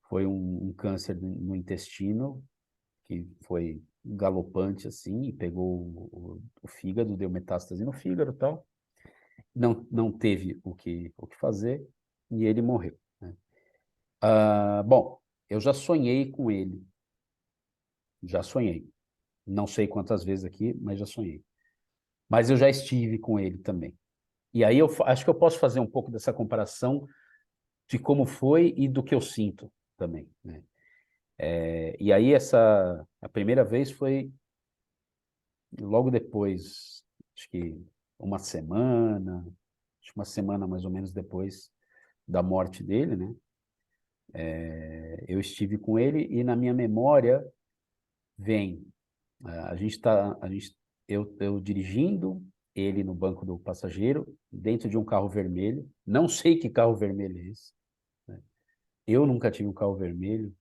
Foi um câncer no intestino que foi galopante assim e pegou o fígado, deu metástase no fígado e tal. Não teve o que fazer e ele morreu, né? Bom, eu já sonhei com ele, já sonhei. Não sei quantas vezes aqui, mas já sonhei. Mas eu já estive com ele também. E aí eu acho que eu posso fazer um pouco dessa comparação de como foi e do que eu sinto também, né? E aí a primeira vez foi logo depois, acho que uma semana, acho que uma semana mais ou menos depois da morte dele, né? Eu estive com ele e na minha memória vem eu dirigindo, ele no banco do passageiro, dentro de um carro vermelho. Não sei que carro vermelho é esse, né? Eu nunca tive um carro vermelho.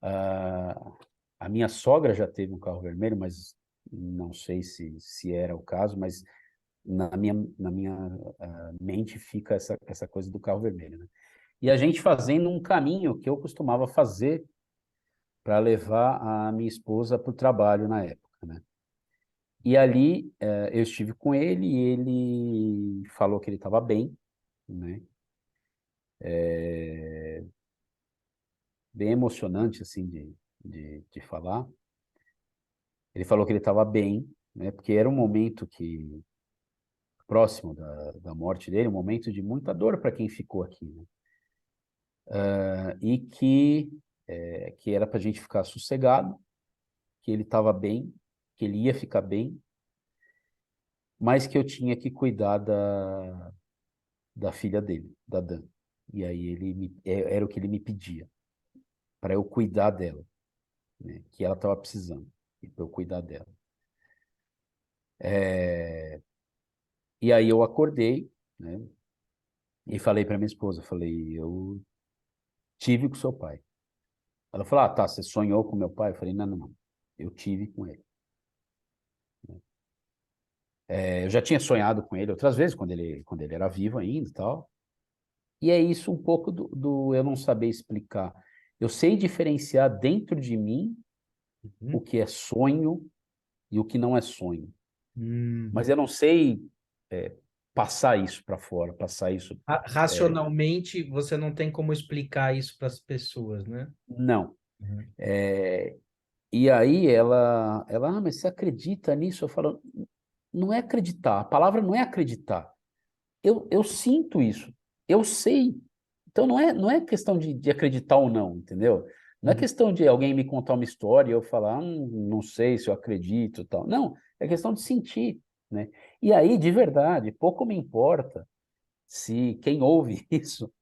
Ah, a minha sogra já teve um carro vermelho, mas não sei se era o caso, mas na minha mente fica essa coisa do carro vermelho, né? E a gente fazendo um caminho que eu costumava fazer para levar a minha esposa para o trabalho na época, né? E ali eu estive com ele e ele falou que ele estava bem, né? Bem emocionante assim de falar. Ele falou que ele estava bem, né? Porque era um momento que próximo da morte dele, um momento de muita dor para quem ficou aqui, né? E que era para a gente ficar sossegado, que ele estava bem, que ele ia ficar bem, mas que eu tinha que cuidar da filha dele, da Dan. E aí era o que ele me pedia, para eu cuidar dela, né? Que ela estava precisando, e para eu cuidar dela. E aí eu acordei, né? E falei para minha esposa, falei, eu tive com seu pai. Ela falou, ah, tá, você sonhou com meu pai? Eu falei, não, não, não, eu tive com ele. Eu já tinha sonhado com ele outras vezes, quando ele era vivo ainda e tal. E é isso um pouco do eu não saber explicar. Eu sei diferenciar dentro de mim o Uhum. que é sonho e o que não é sonho. Hum. Mas eu não sei é, passar isso para fora, passar isso. Racionalmente, você não tem como explicar isso para as pessoas, né? Não. Uhum. E aí ela, mas você acredita nisso? Eu falo, não é acreditar, a palavra não é acreditar. Eu sinto isso, eu sei. Então não é questão de acreditar ou não, entendeu? Não é Uhum. questão de alguém me contar uma história e eu falar, não sei se eu acredito e tal. Não, é questão de sentir, né? E aí, de verdade, pouco me importa se quem ouve isso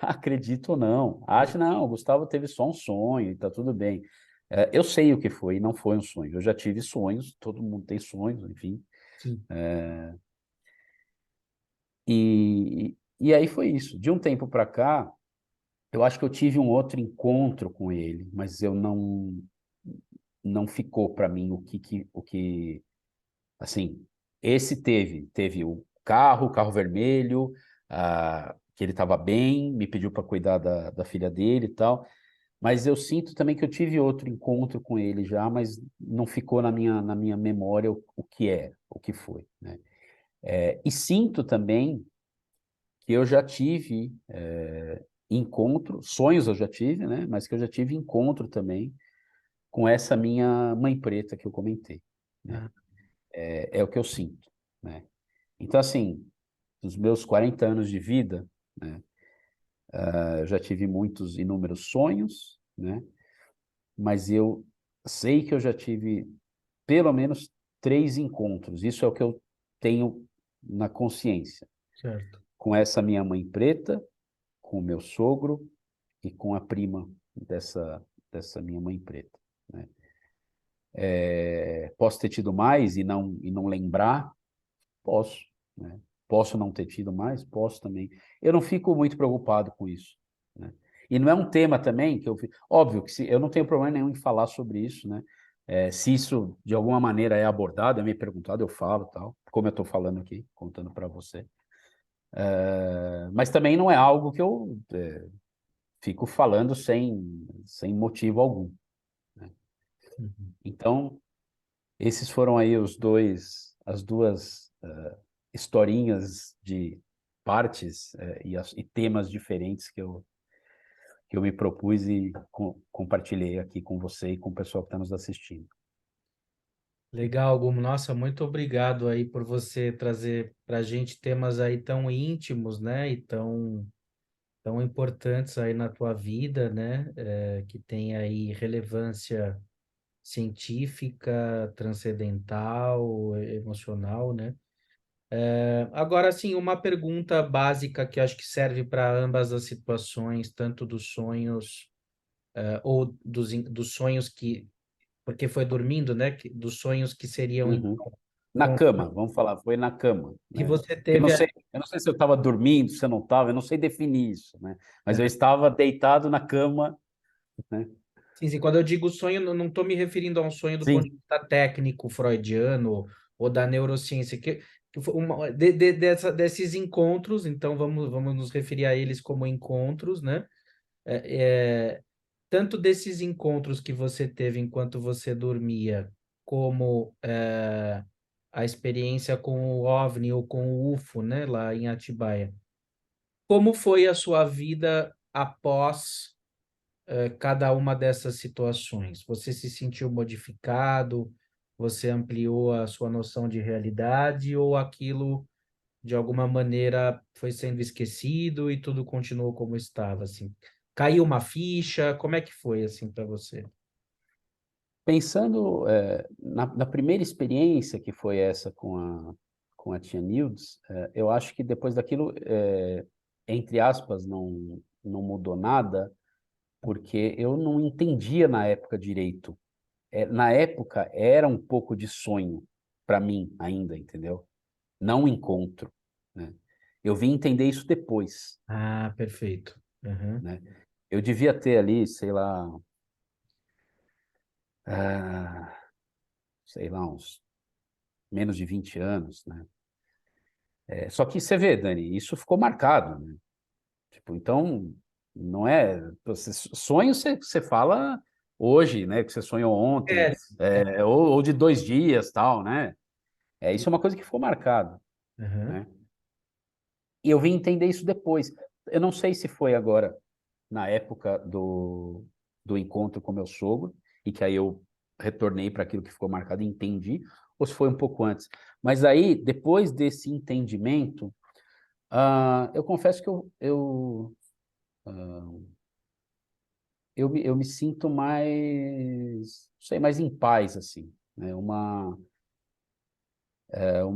acredita ou não. Acha, não, o Gustavo teve só um sonho e tá tudo bem. Eu sei o que foi e não foi um sonho. Eu já tive sonhos, todo mundo tem sonhos, enfim. Sim. E aí foi isso. De um tempo para cá, eu acho que eu tive um outro encontro com ele, mas eu não ficou para mim o que assim, esse teve o carro vermelho, que ele estava bem, me pediu para cuidar da filha dele e tal, mas eu sinto também que eu tive outro encontro com ele já, mas não ficou na minha memória o que é, o que foi, né? E sinto também que eu já tive encontro, sonhos eu já tive, né? Mas que eu já tive encontro também com essa minha mãe preta que eu comentei, né? Ah, É o que eu sinto, né? Então, assim, dos meus 40 anos de vida, né? Eu já tive muitos, inúmeros sonhos, né? Mas eu sei que eu já tive pelo menos 3 encontros. Isso é o que eu tenho na consciência. certo. Com essa minha mãe preta, com o meu sogro e com a prima dessa minha mãe preta, né? Posso ter tido mais e não lembrar? Posso, né? Posso não ter tido mais? Posso também. Eu não fico muito preocupado com isso, né? E não é um tema também que óbvio que eu não tenho problema nenhum em falar sobre isso, né? Se isso de alguma maneira é abordado, é me perguntado, eu falo, tal, como eu estou falando aqui, contando para você. Mas também não é algo que eu fico falando sem motivo algum, né? Uhum. Então, esses foram aí as duas historinhas de partes e temas diferentes que eu me propus e compartilhei aqui com você e com o pessoal que está nos assistindo. Legal, Gumo. Nossa, muito obrigado aí por você trazer para a gente temas aí tão íntimos, né? E tão importantes aí na tua vida, né? Que tem aí relevância científica, transcendental, emocional, né? Agora, sim, uma pergunta básica que acho que serve para ambas as situações, tanto dos sonhos, ou dos sonhos que, porque foi dormindo, né? Dos sonhos que seriam Uhum. então, Na com, cama, vamos falar, foi na cama, que né? você Porque teve. eu não sei se eu estava dormindo, se eu não estava, eu não sei definir isso, né? Mas eu É, estava deitado na cama, né? sim, sim, quando eu digo sonho, não estou me referindo a um sonho do ponto de Sim. vista técnico, freudiano ou da neurociência, que foi desses encontros, então vamos nos referir a eles como encontros, né? É, é, tanto desses encontros que você teve enquanto você dormia, como a experiência com o OVNI ou com o UFO, né, lá em Atibaia. Como foi a sua vida após cada uma dessas situações? Você se sentiu modificado? Você ampliou a sua noção de realidade ou aquilo de alguma maneira foi sendo esquecido e tudo continuou como estava, assim? Caiu uma ficha? Como é que foi, assim, para você? Pensando na primeira experiência que foi essa com a tia Nildes, eu acho que depois daquilo, entre aspas, não mudou nada, porque eu não entendia na época direito. Na época era um pouco de sonho para mim ainda, entendeu? Não um encontro, né? Eu vim entender isso depois, Ah, perfeito. Uhum. né? Eu devia ter ali, sei lá, ah, sei lá, uns menos de 20 anos, né? Só que você vê, Dani, isso ficou marcado, né? Tipo, então, não é. Sonho você fala hoje, né? Que você sonhou ontem, É, ou de 2 dias, tal, né? Isso é uma coisa que ficou marcado, uhum. né? E eu vim entender isso depois. Eu não sei se foi agora, na época do encontro com meu sogro, e que aí eu retornei para aquilo que ficou marcado e entendi, ou se foi um pouco antes. Mas aí, depois desse entendimento, eu confesso que eu me sinto mais, não sei, mais em paz, assim, né? Uma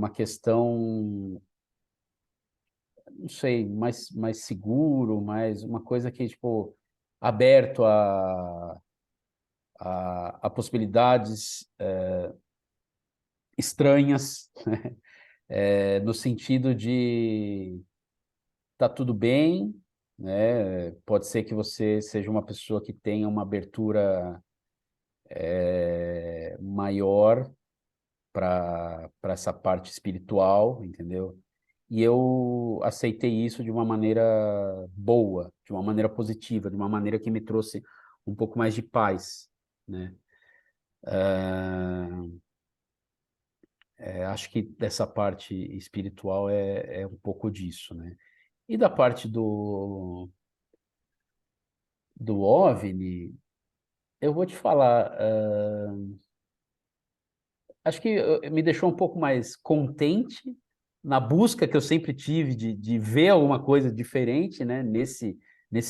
questão, não sei, mais seguro, mais uma coisa que, tipo, aberto a possibilidades estranhas, no sentido de tá tudo bem, né? Pode ser que você seja uma pessoa que tenha uma abertura maior para essa parte espiritual, entendeu? E eu aceitei isso de uma maneira boa, de uma maneira positiva, de uma maneira que me trouxe um pouco mais de paz, né? Acho que dessa parte espiritual é um pouco disso, né? E da parte do OVNI, eu vou te falar, acho que me deixou um pouco mais contente na busca que eu sempre tive de ver alguma coisa diferente, né, nesse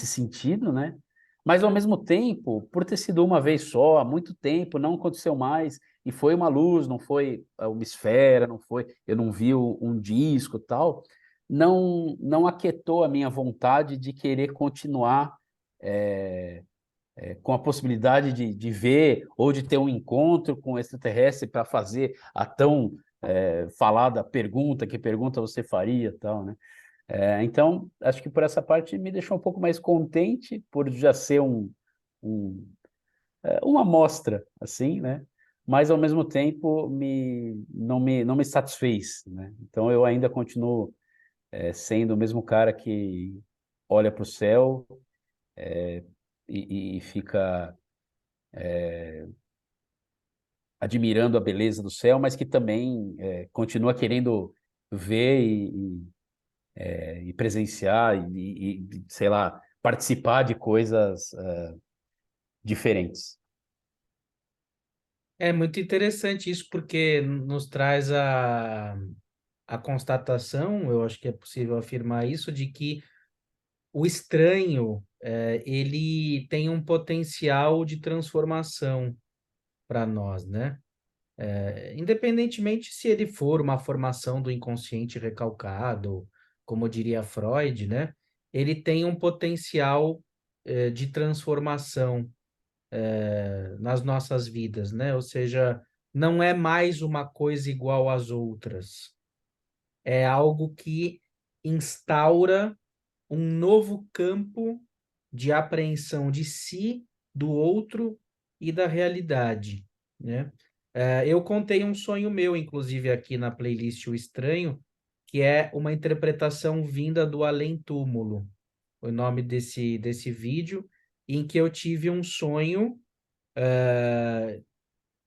sentido, né? Mas ao mesmo tempo, por ter sido uma vez só, há muito tempo, não aconteceu mais, e foi uma luz, não foi uma esfera, não foi, eu não vi um disco, tal, não aquietou a minha vontade de querer continuar é, com a possibilidade de ver ou de ter um encontro com o extraterrestre para fazer a tão falada pergunta, que pergunta você faria, tal, né? Então, acho que por essa parte me deixou um pouco mais contente por já ser um, uma amostra, assim, né? Mas ao mesmo tempo não me satisfez, né? Então eu ainda continuo sendo o mesmo cara que olha para o céu e fica admirando a beleza do céu, mas que também continua querendo ver e presenciar sei lá, participar de coisas diferentes. É muito interessante isso, porque nos traz a constatação, eu acho que é possível afirmar isso, de que o estranho, ele tem um potencial de transformação para nós, né? Independentemente se ele for uma formação do inconsciente recalcado, como diria Freud, né? Ele tem um potencial, de transformação, nas nossas vidas, né? Ou seja, não é mais uma coisa igual às outras. É algo que instaura um novo campo de apreensão de si, do outro e da realidade, né? Eu contei um sonho meu, inclusive, aqui na playlist O Estranho, que é uma interpretação vinda do além-túmulo, o nome desse vídeo, em que eu tive um sonho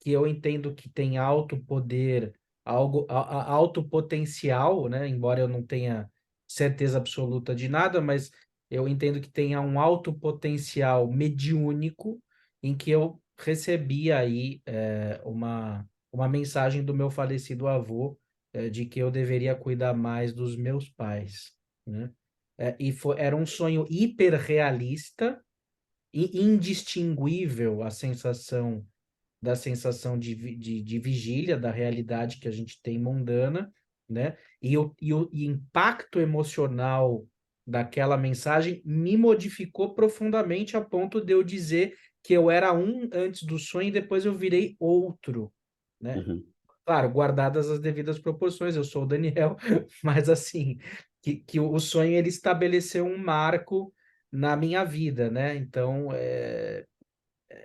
que eu entendo que tem alto poder, alto potencial, né? Embora eu não tenha certeza absoluta de nada, mas eu entendo que tenha um alto potencial mediúnico em que eu recebi aí uma mensagem do meu falecido avô, de que eu deveria cuidar mais dos meus pais, né? Era um sonho hiperrealista e indistinguível da sensação de vigília, da realidade que a gente tem mundana, né? E o impacto emocional daquela mensagem me modificou profundamente a ponto de eu dizer que eu era um antes do sonho e depois eu virei outro, né? Uhum. Claro, guardadas as devidas proporções, eu sou o Daniel, mas assim, que o sonho ele estabeleceu um marco na minha vida, né? Então,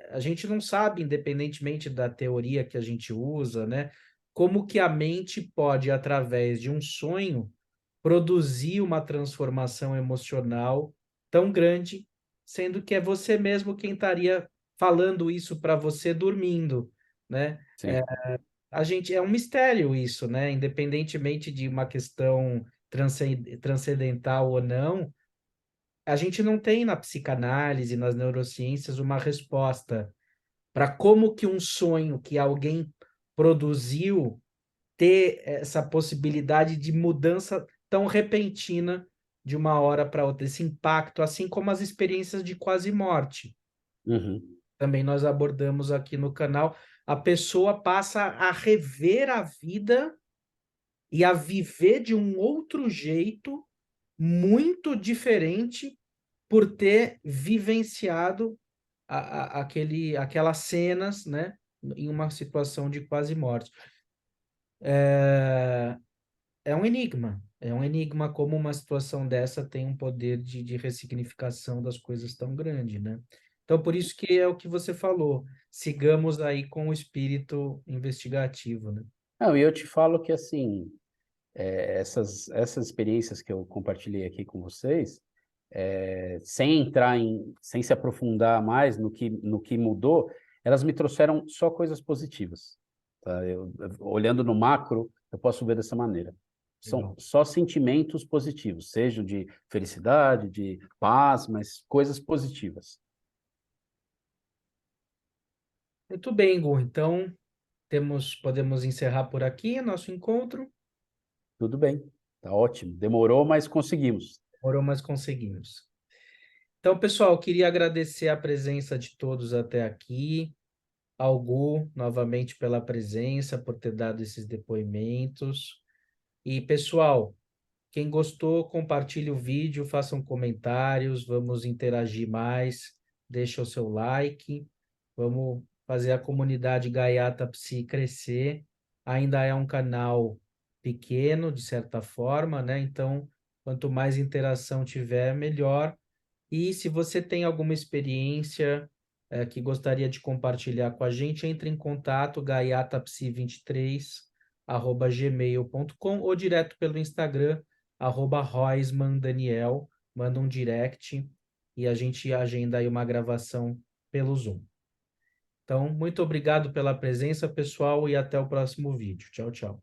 a gente não sabe, independentemente da teoria que a gente usa, né, como que a mente pode, através de um sonho, produzir uma transformação emocional tão grande, sendo que é você mesmo quem estaria falando isso para você dormindo, né? Sim. A gente é um mistério isso, né? Independentemente de uma questão transcendental ou não, a gente não tem na psicanálise, nas neurociências, uma resposta para como que um sonho que alguém produziu ter essa possibilidade de mudança tão repentina de uma hora para outra, esse impacto, assim como as experiências de quase morte. Uhum. Também nós abordamos aqui no canal, a pessoa passa a rever a vida e a viver de um outro jeito muito diferente por ter vivenciado aquelas cenas, né, em uma situação de quase morte. É um enigma como uma situação dessa tem um poder de ressignificação das coisas tão grande, né? Então, por isso que é o que você falou, sigamos aí com o espírito investigativo, né? Não, e eu te falo que, assim, essas experiências que eu compartilhei aqui com vocês, sem se aprofundar mais no que mudou, elas me trouxeram só coisas positivas. Tá? Olhando no macro, eu posso ver dessa maneira. São Legal. só sentimentos positivos, seja de felicidade, de paz, mas coisas positivas. Muito bem, Gu. Então, podemos encerrar por aqui nosso encontro. Tudo bem, tá ótimo. Demorou, mas conseguimos. Demorou, mas conseguimos. Então, pessoal, queria agradecer a presença de todos até aqui. Ao Gu, novamente, pela presença, por ter dado esses depoimentos. E, pessoal, quem gostou, compartilhe o vídeo, façam comentários, vamos interagir mais, deixa o seu like, vamos fazer a comunidade Gaiata Psi crescer. Ainda é um canal pequeno, de certa forma, né? Então, quanto mais interação tiver, melhor. E se você tem alguma experiência que gostaria de compartilhar com a gente, entre em contato gaiatapsi23@gmail.com ou direto pelo Instagram, @roismandaniel, manda um direct e a gente agenda aí uma gravação pelo Zoom. Então, muito obrigado pela presença, pessoal, e até o próximo vídeo. Tchau, tchau.